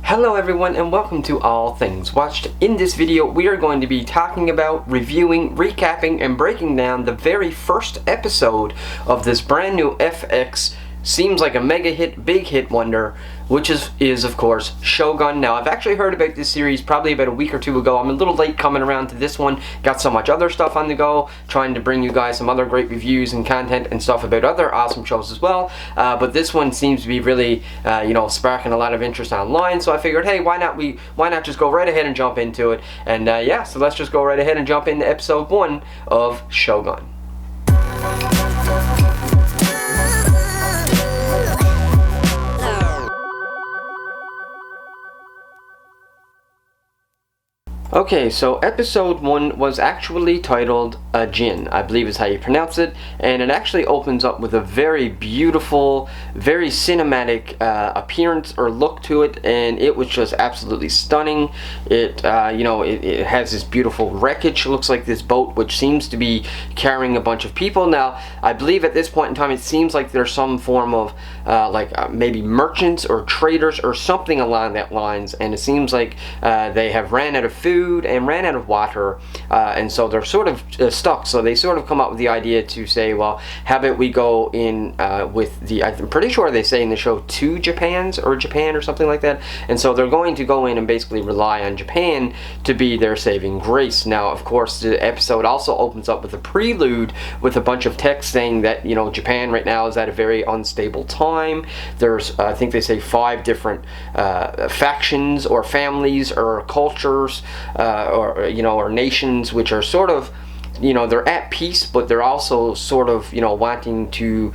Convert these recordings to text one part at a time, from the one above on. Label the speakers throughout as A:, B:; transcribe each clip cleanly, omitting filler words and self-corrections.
A: Hello everyone and welcome to All Things Watched. In this video we are going to be talking about, reviewing, recapping, and breaking down the very first episode of this brand new FX, seems like a mega hit, big hit wonder, which is of course Shogun. Now I've actually heard about this series probably about a week or two ago. I'm a little late coming around to this one, got so much other stuff on the go, trying to bring you guys some other great reviews and content and stuff about other awesome shows as well, but this one seems to be really sparking a lot of interest online, so I figured, hey, why not just go right ahead and jump into it, and yeah, so let's just go right ahead and jump into episode 1 of Shogun. Okay, so episode 1 was actually titled Anjin, I believe is how you pronounce it, and it actually opens up with a very beautiful, very cinematic appearance or look to it, and it was just absolutely stunning. It has this beautiful wreckage, looks like this boat which seems to be carrying a bunch of people. Now, I believe at this point in time it seems like there's some form of maybe merchants or traders or something along that lines, and it seems like they have ran out of food and ran out of water, and so they're sort of stuck. So they sort of come up with the idea to say, well, how about we go in with the, I'm pretty sure they say in the show, two Japans or Japan or something like that, and so they're going to go in and basically rely on Japan to be their saving grace. Now, of course, the episode also opens up with a prelude with a bunch of text saying that, you know, Japan right now is at a very unstable time. There's, I think they say 5 different factions or families or cultures or nations which are sort of, they're at peace, but they're also sort of, wanting to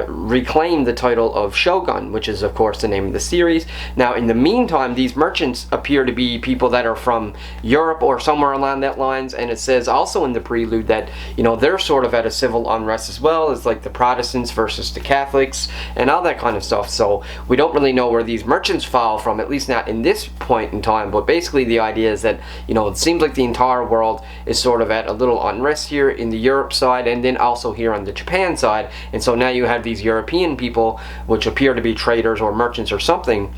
A: reclaim the title of Shogun, which is of course the name of the series. Now, in the meantime, these merchants appear to be people that are from Europe or somewhere along that lines, and it says also in the prelude that, they're sort of at a civil unrest as well. It's like the Protestants versus the Catholics and all that kind of stuff. So we don't really know where these merchants fall from, at least not in this point in time, but basically the idea is that, it seems like the entire world is sort of at a little unrest here in the Europe side, and then also here on the Japan side, and so now you have these European people which appear to be traders or merchants or something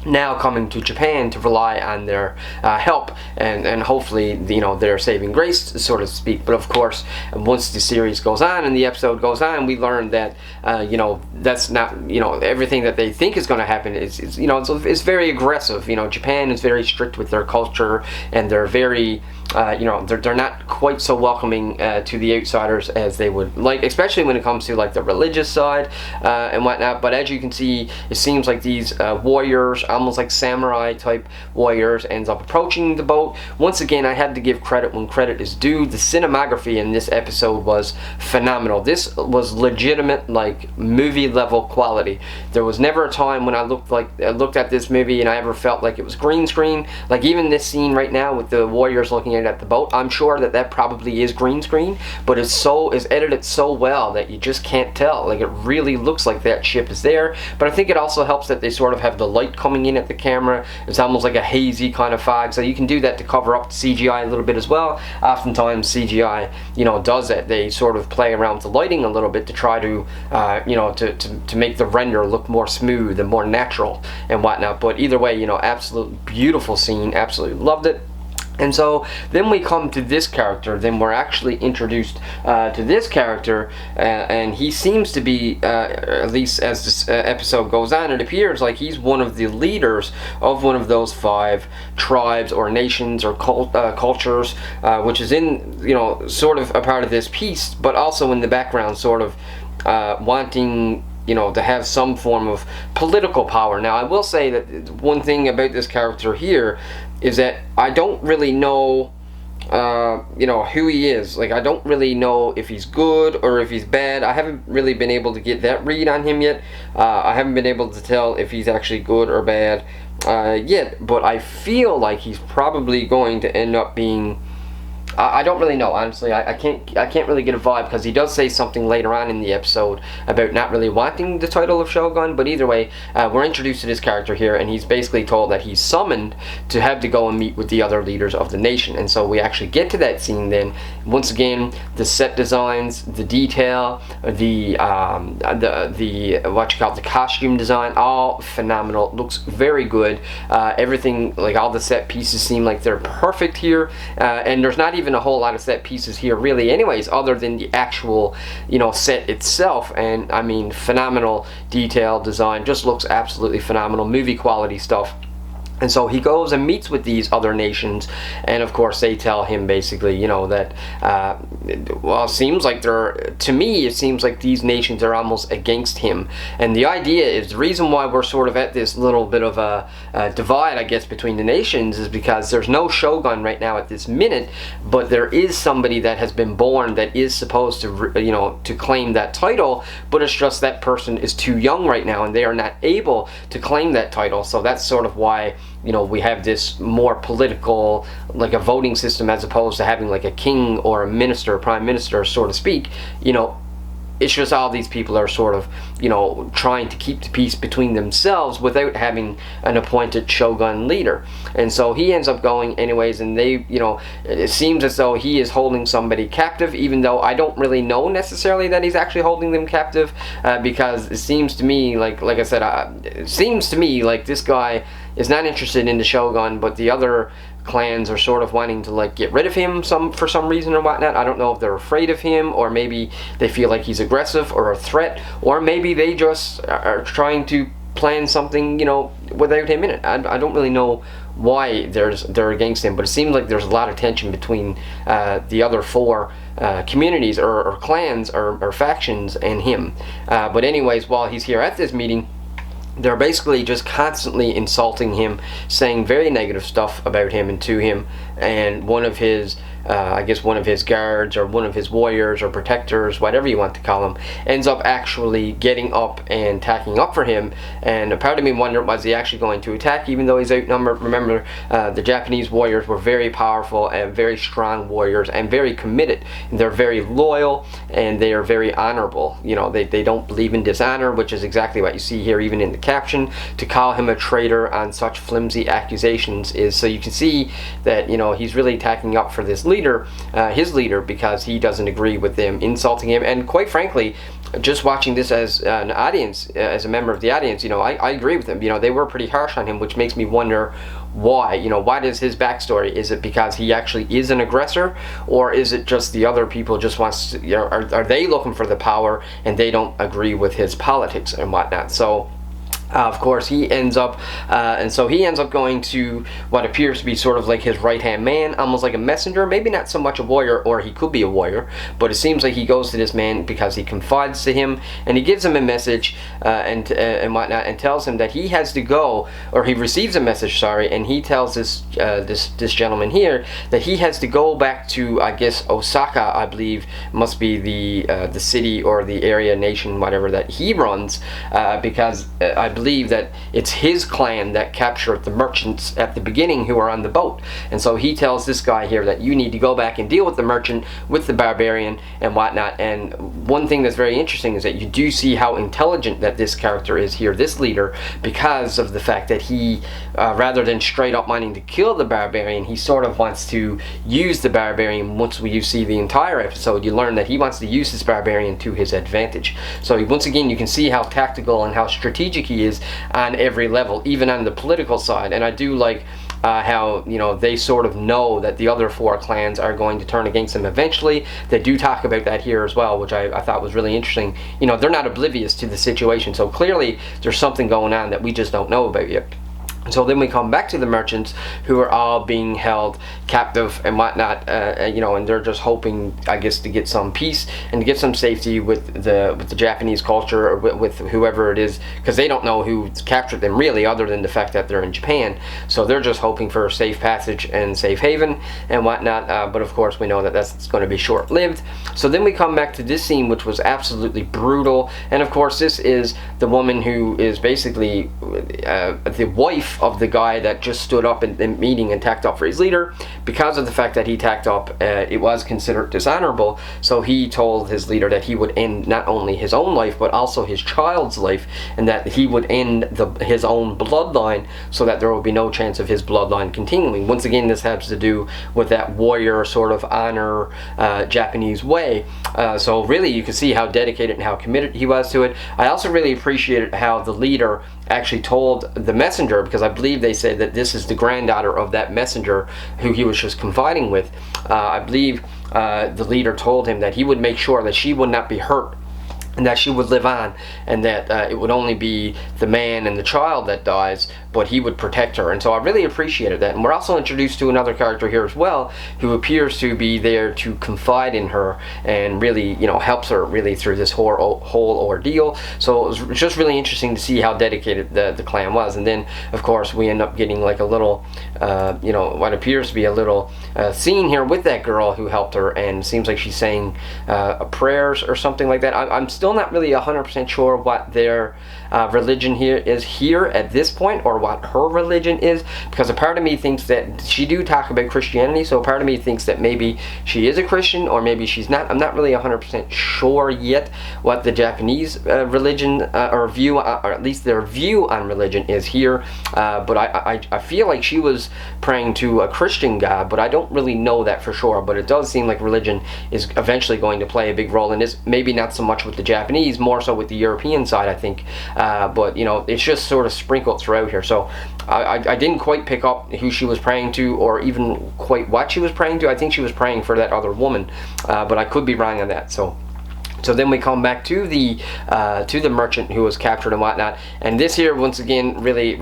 A: now coming to Japan to rely on their help and hopefully their saving grace, so to speak. But of course, once the series goes on and the episode goes on, we learn that that's not everything that they think is going to happen is it's very aggressive. Japan is very strict with their culture, and they're very they're not quite so welcoming to the outsiders as they would like, especially when it comes to like the religious side and whatnot. But as you can see, it seems like these warriors, almost like samurai type warriors, ends up approaching the boat. Once again, I had to give credit when credit is due. The cinematography in this episode was phenomenal. This was legitimate, like, movie level quality. There was never a time when I looked at this movie and I ever felt like it was green screen. Like even this scene right now with the warriors looking at the boat, I'm sure that probably is green screen, but it's edited so well that you just can't tell. Like, it really looks like that ship is there. But I think it also helps that they sort of have the light coming in at the camera. It's almost like a hazy kind of fog, so you can do that to cover up the CGI a little bit as well. Oftentimes CGI does that. They sort of play around with the lighting a little bit to try to to make the render look more smooth and more natural and whatnot. But either way, absolutely beautiful scene, absolutely loved it. And so then we come to this character. Then we're actually introduced to this character, and he seems to be, at least as this episode goes on, it appears like he's one of the leaders of one of those 5 tribes or nations or cultures, which is in, sort of a part of this piece, but also in the background, sort of wanting to have some form of political power. Now, I will say that one thing about this character here is that I don't really know who he is. Like, I don't really know if he's good or if he's bad. I haven't really been able to get that read on him yet. I haven't been able to tell if he's actually good or bad yet, but I feel like he's probably going to end up being I don't really know, honestly. I can't really get a vibe, because he does say something later on in the episode about not really wanting the title of Shogun. But either way, we're introduced to this character here, and he's basically told that he's summoned to have to go and meet with the other leaders of the nation. And so we actually get to that scene then. Once again, the set designs, the detail, the the costume design, all phenomenal. It looks very good. Everything, like all the set pieces, seem like they're perfect here, and there's not even a whole lot of set pieces here really anyways, other than the actual, you know, set itself. And I mean, phenomenal detail design, just looks absolutely phenomenal, movie quality stuff. And so he goes and meets with these other nations, and of course they tell him basically, you know, that well, it seems like to me it seems like these nations are almost against him. And the idea is, the reason why we're sort of at this little bit of a divide, I guess, between the nations is because there's no shogun right now at this minute, but there is somebody that has been born that is supposed to, you know, to claim that title, but it's just that person is too young right now and they are not able to claim that title. So that's sort of why, you know, we have this more political, like a voting system, as opposed to having like a king or a minister, prime minister, so to speak. You know, it's just all these people are sort of, you know, trying to keep the peace between themselves without having an appointed shogun leader. And so he ends up going anyways, and they, you know, it seems as though he is holding somebody captive, even though I don't really know necessarily that he's actually holding them captive, because it seems to me like I said, it seems to me like this guy is not interested in the shogun, but the other clans are sort of wanting to like get rid of him for some reason or whatnot. I don't know if they're afraid of him, or maybe they feel like he's aggressive or a threat, or maybe they just are trying to plan something, you know, without him in it. I don't really know why they're against him, but it seems like there's a lot of tension between the other four communities or clans or factions and him. But anyways, while he's here at this meeting, they're basically just constantly insulting him, saying very negative stuff about him and to him. And one of his I guess one of his guards or one of his warriors or protectors, whatever you want to call him, ends up actually getting up and tacking up for him. And a part of me wondered, was he actually going to attack even though he's outnumbered? Remember, the Japanese warriors were very powerful and very strong warriors and very committed. And they're very loyal and they are very honorable. You know, they don't believe in dishonor, which is exactly what you see here even in the caption. To call him a traitor on such flimsy accusations is, so you can see that, you know, he's really tacking up for this leader, his leader, because he doesn't agree with them insulting him. And quite frankly, just watching this as an audience, as a member of the audience, you know, I agree with them. You know, they were pretty harsh on him, which makes me wonder why. You know, what is his backstory? Is it because he actually is an aggressor, or is it just the other people just wants to, you know, are they looking for the power and they don't agree with his politics and whatnot? So of course he ends up and so he ends up going to what appears to be sort of like his right hand man, almost like a messenger, maybe not so much a warrior, or he could be a warrior, but it seems like he goes to this man because he confides to him and he gives him a message and whatnot, and tells him that he has to go, or he receives a message, sorry, and he tells this this gentleman here that he has to go back to, I guess, Osaka, I believe must be the city or the area, nation, whatever, that he runs, because I believe that it's his clan that captured the merchants at the beginning who are on the boat. And so he tells this guy here that you need to go back and deal with the merchant, with the barbarian and whatnot. And one thing that's very interesting is that you do see how intelligent that this character is here, this leader, because of the fact that he rather than straight up wanting to kill the barbarian, he sort of wants to use the barbarian. Once you see the entire episode, you learn that he wants to use this barbarian to his advantage. So once again, you can see how tactical and how strategic he is on every level, even on the political side. And I do like how, you know, they sort of know that the other four clans are going to turn against them eventually. They do talk about that here as well, which I thought was really interesting. You know, they're not oblivious to the situation, so clearly there's something going on that we just don't know about yet. So then we come back to the merchants, who are all being held captive and whatnot, you know, and they're just hoping, I guess, to get some peace and to get some safety with the Japanese culture, or with whoever it is, because they don't know who captured them really, other than the fact that they're in Japan. So they're just hoping for a safe passage and safe haven and whatnot. But of course, we know that that's going to be short-lived. So then we come back to this scene, which was absolutely brutal. And of course, this is the woman who is basically the wife of the guy that just stood up in the meeting and tacked up for his leader. Because of the fact that he tacked up, it was considered dishonorable, so he told his leader that he would end not only his own life but also his child's life, and that he would end his own bloodline so that there would be no chance of his bloodline continuing. Once again, this has to do with that warrior sort of honor Japanese way. So really you can see how dedicated and how committed he was to it. I also really appreciated how the leader actually told the messenger, because I believe they said that this is the granddaughter of that messenger who he was just confiding with. I believe the leader told him that he would make sure that she would not be hurt, and that she would live on, and that it would only be the man and the child that dies, but he would protect her. And so I really appreciated that. And we're also introduced to another character here as well, who appears to be there to confide in her and really, you know, helps her really through this whole ordeal. So it was just really interesting to see how dedicated the clan was. And then of course we end up getting like a little you know, what appears to be a little scene here with that girl who helped her, and it seems like she's saying prayers or something like that. I'm still not really 100% sure what their religion here is here at this point, or what her religion is, because a part of me thinks that she do talk about Christianity, so a part of me thinks that maybe she is a Christian or maybe she's not. I'm not really 100% sure yet what the Japanese religion or view, or at least their view on religion is here, but I feel like she was praying to a Christian God, but I don't really know that for sure. But it does seem like religion is eventually going to play a big role in this, maybe not so much with the Japanese, more so with the European side, I think. But you know, it's just sort of sprinkled throughout here. So I didn't quite pick up who she was praying to, or even quite what she was praying to. I think she was praying for that other woman, but I could be wrong on that. So then we come back to the merchant who was captured and whatnot, and this here once again really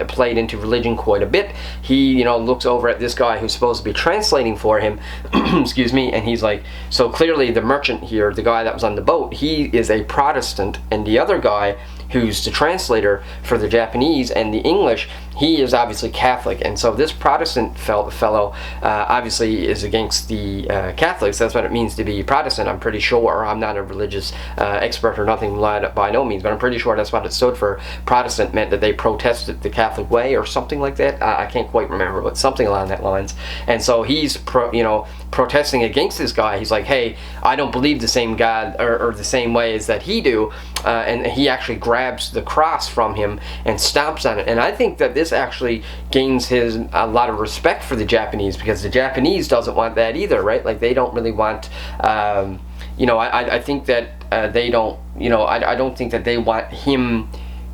A: played into religion quite a bit. He, you know, looks over at this guy who's supposed to be translating for him, excuse me, and he's like, so clearly the merchant here, the guy that was on the boat, he is a Protestant, and the other guy who's the translator for the Japanese and the English, he is obviously Catholic. And so this Protestant fellow obviously is against the Catholics. That's what it means to be Protestant, I'm pretty sure. I'm not a religious expert or nothing by no means, but I'm pretty sure that's what it stood for. Protestant meant that they protested the Catholic way or something like that. I can't quite remember, but something along that lines. And so he's protesting against this guy. He's like, hey, I don't believe the same God or the same way as that he do, and he actually grabs the cross from him and stomps on it. And I think that this actually gains a lot of respect for the Japanese, because the Japanese doesn't want that either, right? Like they don't really want, you know, I think that they don't, you know, I don't think that they want him,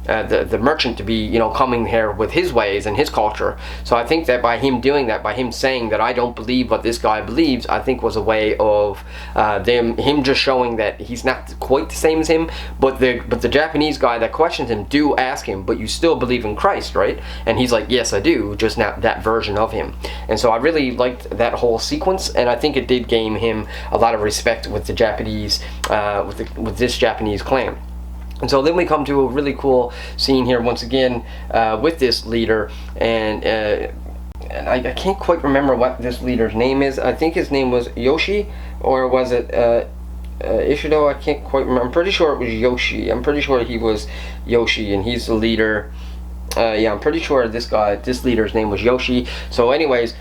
A: the merchant, to be, you know, coming here with his ways and his culture. So I think that by him doing that, by him saying that I don't believe what this guy believes, I think was a way of him just showing that he's not quite the same as him. But the Japanese guy that questions him do ask him, but you still believe in Christ, right? And he's like, yes, I do, just not that version of him. And so I really liked that whole sequence, and I think it did gain him a lot of respect with the Japanese, with this Japanese clan. And so then we come to a really cool scene here once again with this leader, and I can't quite remember what this leader's name is. I think his name was Yoshi, or was it Ishido? I can't quite remember. I'm pretty sure it was Yoshi. I'm pretty sure he was Yoshi, and he's the leader. Yeah, I'm pretty sure this leader's name was Yoshi. So anyways,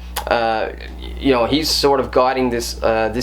A: you know, he's sort of guiding this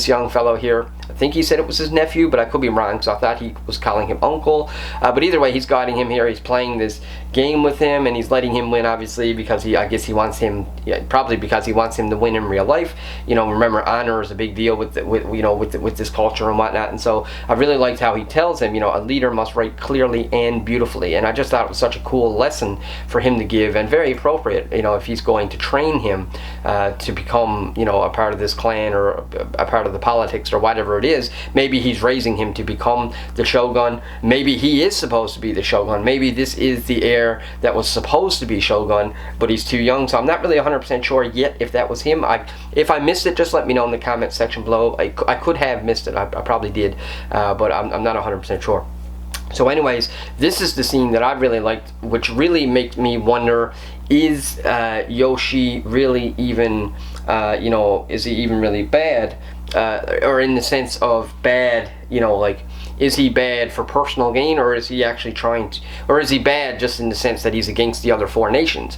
A: young fellow here. I think he said it was his nephew, but I could be wrong, because I thought he was calling him uncle. But either way, he's guiding him here. He's playing this game with him, and he's letting him win, obviously, because I guess he wants him, probably because he wants him to win in real life. You know, remember, honor is a big deal with this culture and whatnot. And so I really liked how he tells him, you know, a leader must write clearly and beautifully. And I just thought it was such a cool lesson for him to give, and very appropriate, you know, if he's going to train him to become, you know, a part of this clan, or a part of the politics, or whatever it is. Maybe he's raising him to become the Shogun. Maybe he is supposed to be the Shogun. Maybe this is the heir that was supposed to be Shogun, but he's too young. So I'm not really 100% sure yet if that was him. If I missed it, just let me know in the comment section below. I could have missed it. I probably did, but I'm not 100% sure. So anyways, this is the scene that I really liked, which really made me wonder, is Yoshi really even, you know, is he even really bad? Or in the sense of bad, you know, like, is he bad for personal gain, or is he actually or is he bad just in the sense that he's against the other 4 nations?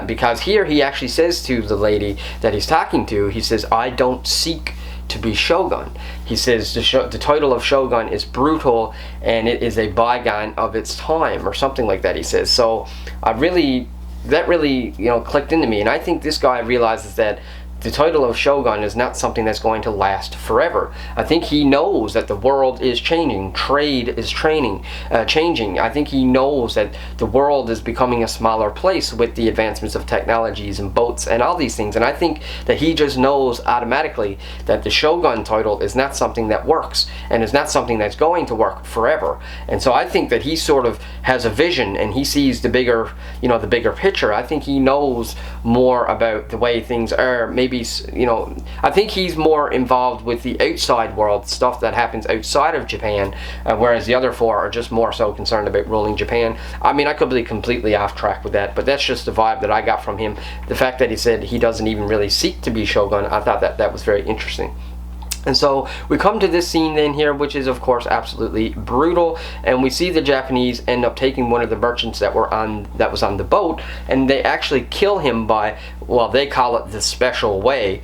A: Because here he actually says to the lady that he's talking to, he says, I don't seek to be Shogun. He says the title of Shogun is brutal and it is a bygone of its time, or something like that, he says. So that really, clicked into me, and I think this guy realizes that the title of Shogun is not something that's going to last forever. I think he knows that the world is changing, trade is changing. I think he knows that the world is becoming a smaller place with the advancements of technologies and boats and all these things. And I think that he just knows automatically that the Shogun title is not something that works, and is not something that's going to work forever. And so I think that he sort of has a vision, and he sees the bigger, the bigger picture. I think he knows more about the way things are. Maybe, I think he's more involved with the outside world, stuff that happens outside of Japan, whereas the other 4 are just more so concerned about ruling Japan. I mean, I could be completely off track with that, but that's just the vibe that I got from him. The fact that he said he doesn't even really seek to be Shogun, I thought that was very interesting. And so we come to this scene then here, which is of course absolutely brutal, and we see the Japanese end up taking one of the merchants that was on the boat, and they actually kill him by, well, they call it the special way,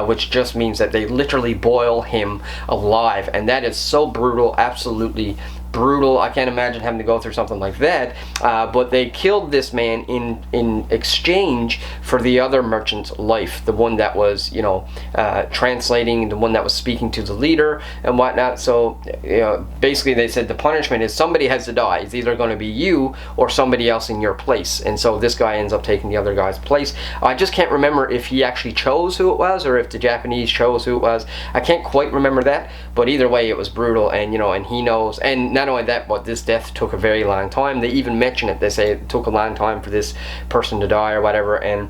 A: which just means that they literally boil him alive, and that is so brutal, absolutely brutal. I can't imagine having to go through something like that, but they killed this man in exchange for the other merchant's life, the one that was translating, the one that was speaking to the leader and whatnot. So basically they said the punishment is somebody has to die. It's either going to be you or somebody else in your place, and so this guy ends up taking the other guy's place. I just can't remember if he actually chose who it was, or if the Japanese chose who it was. I can't quite remember that, but either way it was brutal, and and he knows. And not only that, but this death took a very long time. They even mention it. They say it took a long time for this person to die or whatever, and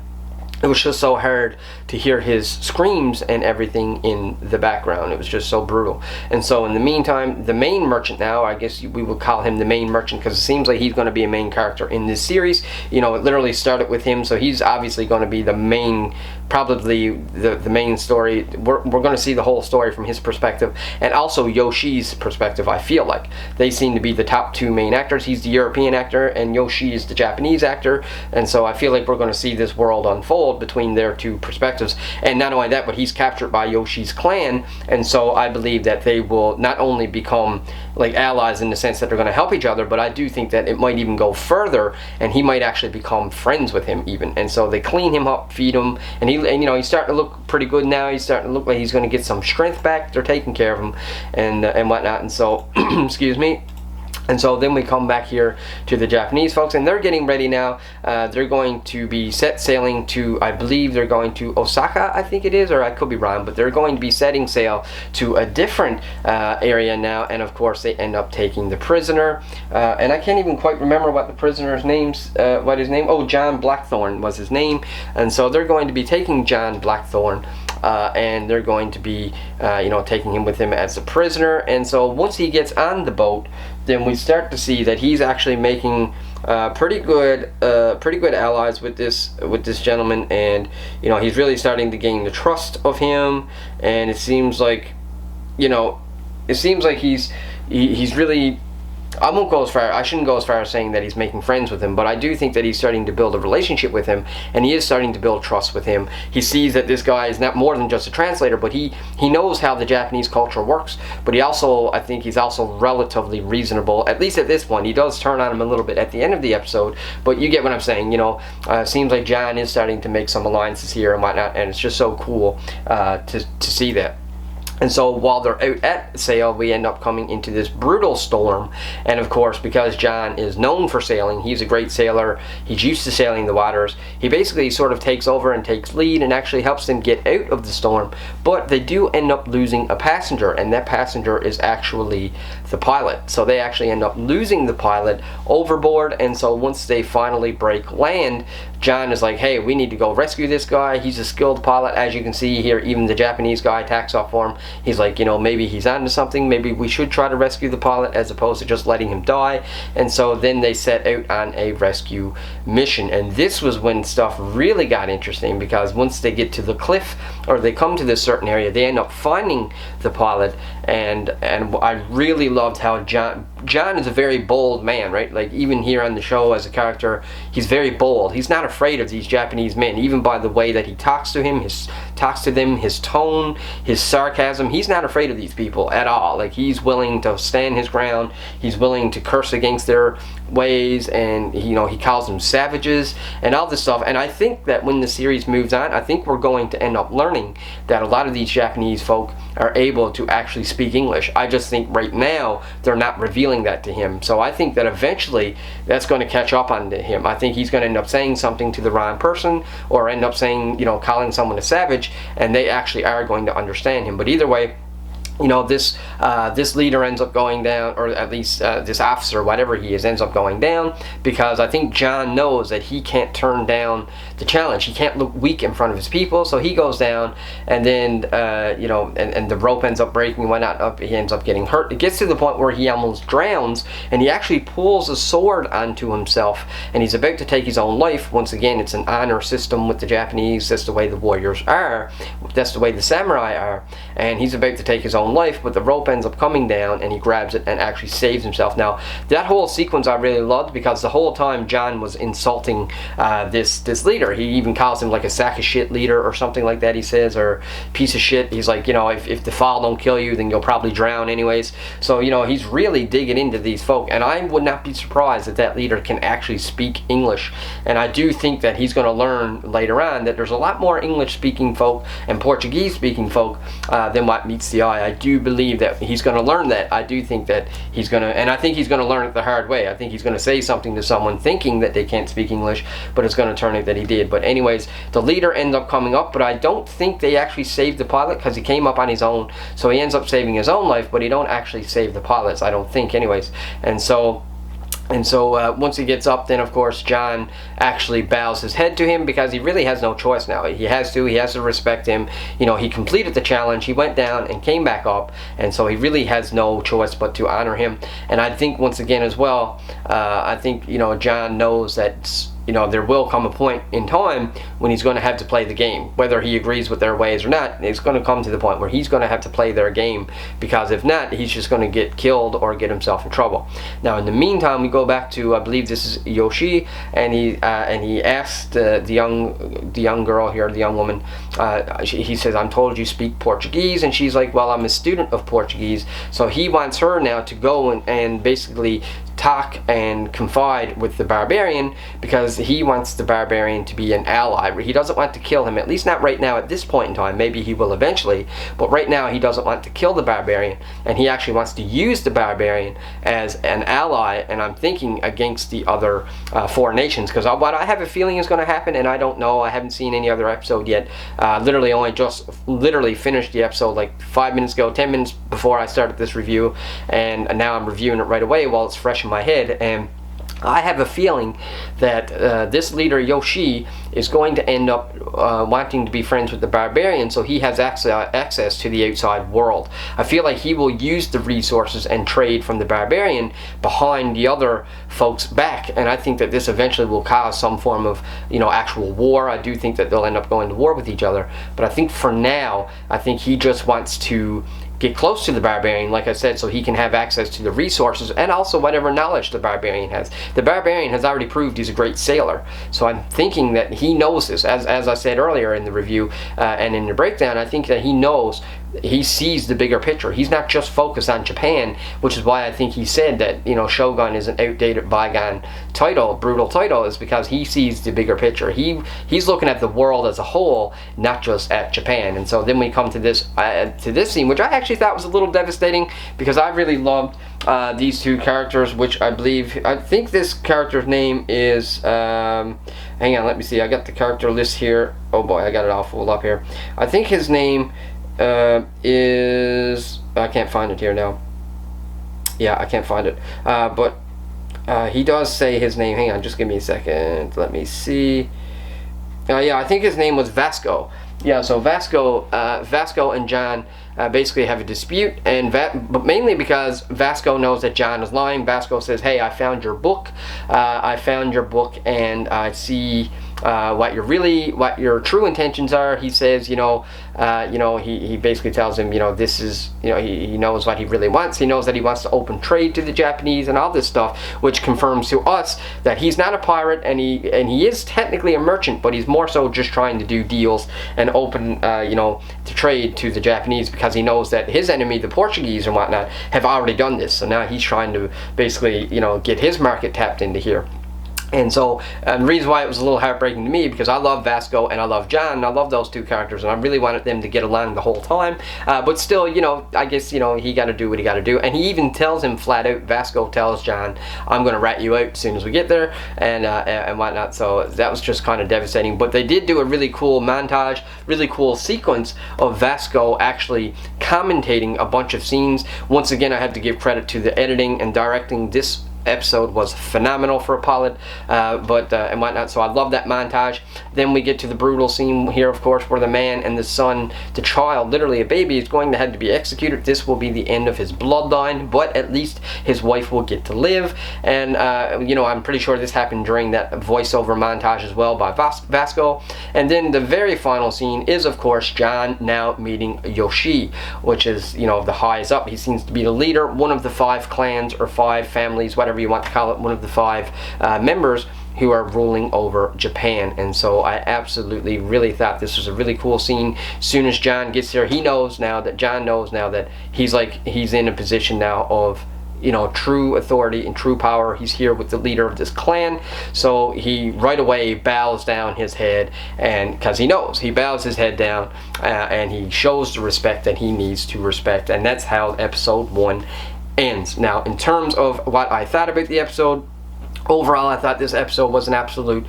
A: it was just so hard to hear his screams and everything in the background. It was just so brutal. And so in the meantime, the main merchant now, I guess we would call him the main merchant, because it seems like he's going to be a main character in this series. It literally started with him, so he's obviously going to be the main, probably the main story. We're going to see the whole story from his perspective, and also Yoshi's perspective. I feel like they seem to be the top 2 main actors. He's the European actor, and Yoshi is the Japanese actor, and so I feel like we're going to see this world unfold between their 2 perspectives. And not only that, but he's captured by Yoshi's clan, and so I believe that they will not only become like allies in the sense that they're going to help each other, but I do think that it might even go further, and he might actually become friends with him even. And so they clean him up, feed him, and he's starting to look pretty good now. He's starting to look like he's going to get some strength back. They're taking care of him and whatnot. And so excuse me. And so then we come back here to the Japanese folks, and they're getting ready now. They're going to be set sailing to, I believe they're going to Osaka, I think it is, or I could be wrong, but they're going to be setting sail to a different area now, and of course they end up taking the prisoner. And I can't even quite remember what the prisoner's oh, John Blackthorne was his name. And so they're going to be taking John Blackthorne, and they're going to be taking him with them as a prisoner. And so once he gets on the boat, then we start to see that he's actually making pretty good allies with this gentleman, and he's really starting to gain the trust of him. And it seems like he's really, I shouldn't go as far as saying that he's making friends with him, but I do think that he's starting to build a relationship with him, and he is starting to build trust with him. He sees that this guy is not more than just a translator, but he knows how the Japanese culture works, but I think he's also relatively reasonable, at least at this point. He does turn on him a little bit at the end of the episode, but you get what I'm saying. Seems like John is starting to make some alliances here and whatnot, and it's just so cool to see that. And so while they're out at sail, we end up coming into this brutal storm. And of course, because John is known for sailing, he's a great sailor, he's used to sailing the waters, he basically sort of takes over and takes lead and actually helps them get out of the storm. But they do end up losing a passenger, and that passenger is actually the pilot. So they actually end up losing the pilot overboard. And so once they finally break land, John is like, hey, we need to go rescue this guy. He's a skilled pilot. As you can see here, even the Japanese guy tacks off for him. He's like, maybe he's onto something. Maybe we should try to rescue the pilot as opposed to just letting him die. And so then they set out on a rescue mission. And this was when stuff really got interesting, because once they get to the cliff, or they come to this certain area, they end up finding the pilot. And I really loved how John is a very bold man, right? Like, even here on the show as a character, he's very bold. He's not afraid of these Japanese men, even by the way that he talks to them, his tone, his sarcasm. He's not afraid of these people at all. Like, he's willing to stand his ground. He's willing to curse against their ways, and he calls them savages and all this stuff. And I think that when the series moves on, I think we're going to end up learning that a lot of these Japanese folk are able to actually speak English. I just think right now they're not revealing that to him. So I think that eventually that's going to catch up onto him. I think he's going to end up saying something to the wrong person, or end up saying, calling someone a savage, and they actually are going to understand him. But either way, this leader ends up going down, or at least this officer, whatever he is, ends up going down, because I think John knows that he can't turn down the challenge. He can't look weak in front of his people, so he goes down, and then and the rope ends up breaking and whatnot. He ends up getting hurt. It gets to the point where he almost drowns, and he actually pulls a sword onto himself, and he's about to take his own life. Once again, it's an honor system with the Japanese. That's the way the warriors are. That's the way the samurai are. And he's about to take his own life, but the rope ends up coming down, and he grabs it and actually saves himself. Now, that whole sequence I really loved, because the whole time John was insulting this leader. He even calls him like a sack of shit leader or something like that, he says, or piece of shit. He's like, if the fall don't kill you, then you'll probably drown anyways. So he's really digging into these folk, and I would not be surprised that that leader can actually speak English. And I do think that he's going to learn later on that there's a lot more English speaking folk and Portuguese speaking folk than what meets the eye. I do believe that he's going to learn that. I do think that he's going to, and I think he's going to learn it the hard way. I think he's going to say something to someone thinking that they can't speak English, but it's going to turn out that he did. But anyways, the leader ends up coming up, but I don't think they actually saved the pilot, because he came up on his own. So he ends up saving his own life, but he don't actually save the pilots, I don't think, anyways. And so once he gets up, then of course John actually bows his head to him, because he really has no choice now. He has to respect him. He completed the challenge. He went down and came back up, and so he really has no choice but to honor him. And I think once again as well, I think John knows that there will come a point in time when he's going to have to play the game. Whether he agrees with their ways or not, it's going to come to the point where he's going to have to play their game, because if not, he's just going to get killed or get himself in trouble. Now, in the meantime, we go back to, I believe this is Yoshi, and he asked the young girl here, the young woman, he says, "I'm told you speak Portuguese," and she's like, "Well, I'm a student of Portuguese." So he wants her now to go and basically talk and confide with the barbarian, because he wants the barbarian to be an ally. He doesn't want to kill him, at least not right now at this point in time. Maybe he will eventually, but right now he doesn't want to kill the barbarian, and he actually wants to use the barbarian as an ally, and I'm thinking against the other four nations, because what I have a feeling is going to happen, and I don't know, I haven't seen any other episode yet. Literally only just finished the episode like 5 minutes ago, 10 minutes before I started this review, and now I'm reviewing it right away while it's fresh in my head. And I have a feeling that this leader Yoshi is going to end up wanting to be friends with the barbarian, so he has access to the outside world. I feel like he will use the resources and trade from the barbarian behind the other folks' back, and I think that this eventually will cause some form of actual war. I do think that they'll end up going to war with each other, but I think for now, I think he just wants to get close to the barbarian, like I said, so he can have access to the resources and also whatever knowledge the barbarian has. The barbarian has already proved he's a great sailor, so I'm thinking that he knows this. As I said earlier in the review and in the breakdown, I think that he knows, he sees the bigger picture. He's not just focused on Japan, which is why I think he said that Shogun is an outdated, bygone title, brutal title, is because he sees the bigger picture. He's looking at the world as a whole, not just at Japan. And so then we come to this scene, which I actually thought was a little devastating, because I really loved these two characters, which I think this character's name is hang on, let me see, I got the character list here. Oh boy, I got it all full up here. I think his name is, I can't find it here now. Yeah, I can't find it, but he does say his name. Hang on, just give me a second, let me see. Yeah, I think his name was Vasco. Yeah, so Vasco and John basically have a dispute, and but mainly because Vasco knows that John is lying. Vasco says, "Hey, I found your book. And I see what your true intentions are." He says, he basically tells him, this is, he knows what he really wants. He knows that he wants to open trade to the Japanese and all this stuff, which confirms to us that he's not a pirate, and he is technically a merchant, but he's more so just trying to do deals and open, to trade to the Japanese, because he knows that his enemy, the Portuguese and whatnot, have already done this. So now he's trying to basically, get his market tapped into here. And so the reason why it was a little heartbreaking to me, because I love Vasco and I love John, and I love those two characters, and I really wanted them to get along the whole time. But still, I guess, he got to do what he got to do. And he even tells him flat out, Vasco tells John, "I'm going to rat you out as soon as we get there," and whatnot. So that was just kind of devastating. But they did do a really cool montage, really cool sequence of Vasco actually commentating a bunch of scenes. Once again, I have to give credit to the editing and directing. This episode was phenomenal for a pilot, and whatnot. So I love that montage. Then we get to the brutal scene here, of course, where the man and the son, the child, literally a baby, is going to have to be executed. This will be the end of his bloodline, but at least his wife will get to live. And I'm pretty sure this happened during that voiceover montage as well by Vasco. And then the very final scene is, of course, John now meeting Yoshi, which is, the highest up. He seems to be the leader, one of the 5 clans or 5 families, whatever you want to call it, one of the 5 members who are ruling over Japan. And so I absolutely really thought this was a really cool scene. As soon as John gets there, John knows now that he's in a position now of true authority and true power. He's here with the leader of this clan, so he right away bows down his head, and because he knows, he bows his head down, and he shows the respect that he needs to respect. And that's how episode 1 ends. Now, in terms of what I thought about the episode, overall I thought this episode was an absolute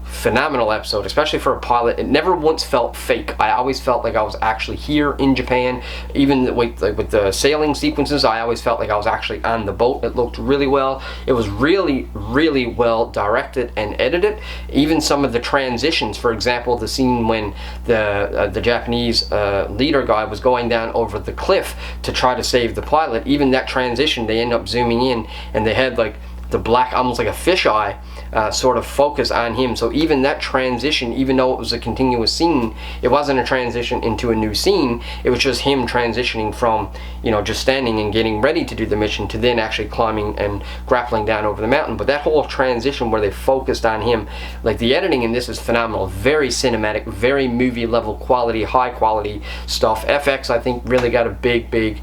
A: phenomenal episode, especially for a pilot. It never once felt fake. I always felt like I was actually here in Japan. Even with the sailing sequences, I always felt like I was actually on the boat. It looked really well. It was really, really well directed and edited. Even some of the transitions, for example, the scene when the Japanese leader guy was going down over the cliff to try to save the pilot, even that transition, they end up zooming in, and they had like the black, almost like a fisheye sort of focus on him. So even that transition, even though it was a continuous scene, it wasn't a transition into a new scene. It was just him transitioning from, just standing and getting ready to do the mission to then actually climbing and grappling down over the mountain. But that whole transition where they focused on him, like the editing in this is phenomenal. Very cinematic, very movie level quality, high quality stuff. FX, I think, really got a big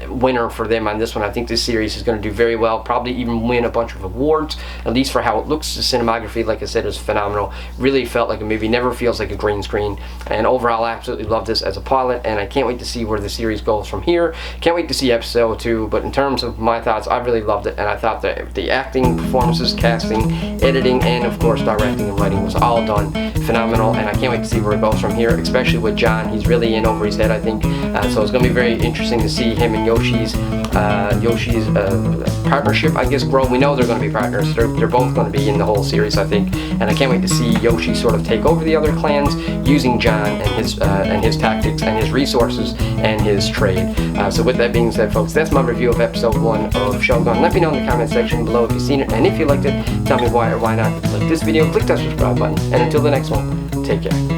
A: winner for them on this one. I think this series is going to do very well, probably even win a bunch of awards, at least for how it looks. The cinematography, like I said, is phenomenal. Really felt like a movie, never feels like a green screen. And overall, I absolutely love this as a pilot, and I can't wait to see where the series goes from here. Can't wait to see episode 2. But in terms of my thoughts, I really loved it, and I thought that the acting, performances, casting, editing, and of course directing and writing was all done phenomenal, and I can't wait to see where it goes from here, especially with John. He's really in over his head, I think. So it's going to be very interesting to see him and Yoshi's partnership, I guess, grow. We know they're going to be partners. They're both going to be in the whole series, I think, and I can't wait to see Yoshi sort of take over the other clans using John and his tactics and his resources and his trade. So with that being said, folks, that's my review of episode 1 of Shogun. Let me know in the comment section below if you've seen it, and if you liked it, tell me why or why not. If you like this video, click that subscribe button, and until the next one, take care.